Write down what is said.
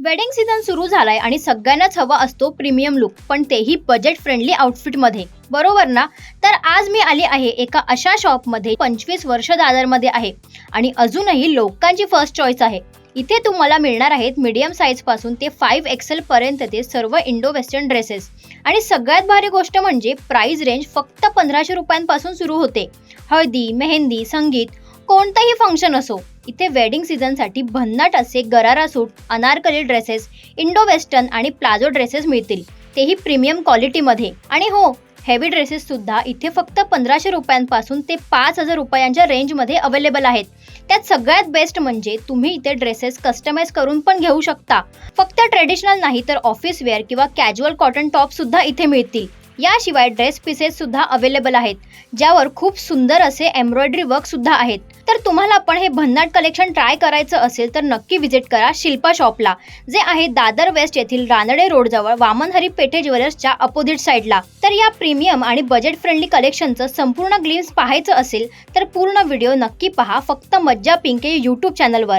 Wedding season सुरू झालाय आणि सगळ्यांनाच हवा असतो प्रीमियम लुक, पण तेही बजेट फ्रेंडली आउटफिटमध्ये. बरोबर ना? तर आज मी आली आहे एका अशा शॉपमध्ये 25 वर्ष दादरमध्ये आहे आणि अजूनही लोकांची फर्स्ट चॉईस आहे. इथे तुम्हाला मिळणार आहेत मीडियम साईज पासून ते 5XL पर्यंतचे सर्व इंडो वेस्टर्न ड्रेसेस. आणि सगळ्यात भारी गोष्ट म्हणजे प्राइस रेंज फक्त 1500 रुपयांपासून सुरू होते. हळदी, मेहंदी, संगीत, कोणताही फंक्शन असो, इथे वेडिंग सीझनसाठी भन्नाट असे गरारा सूट, अनारकली ड्रेसेस, इंडो वेस्टर्न आणि प्लाझो ड्रेसेस मिळतील, तेही प्रीमियम क्वालिटीमध्ये. आणि हो, हेवी ड्रेसेस सुद्धा इथे फक्त 1500 रुपयांपासून ते 5000 रुपयांच्या रेंजमध्ये अवेलेबल आहेत. त्यात सगळ्यात बेस्ट म्हणजे तुम्ही इथे ड्रेसेस कस्टमाइज करून पण घेऊ शकता. फक्त ट्रेडिशनल नाही तर ऑफिस वेअर किंवा कॅज्युअल कॉटन टॉप सुद्धा इथे मिळतील. याशिवाय ड्रेस पीसेस सुद्धा अवेलेबल आहेत, ज्यावर खूप सुंदर असे एम्ब्रॉयडरी वर्क सुद्धा आहेत. तर तुम्हाला पण हे भन्नाट कलेक्शन ट्राय करायचं असेल तर नक्की विजिट करा शिल्पा शॉपला, जे आहे दादर वेस्ट येथील रानडे रोडजवळ वामन हरी पेठे ज्वेलर्सच्या अपोजिट साईडला. तर या प्रीमियम आणि बजेट फ्रेंडली कलेक्शनचं संपूर्ण ग्लिम्स पाहायचं असेल तर पूर्ण व्हिडिओ नक्की पहा फक्त मज्जा पिंके यूट्यूब चॅनलवर.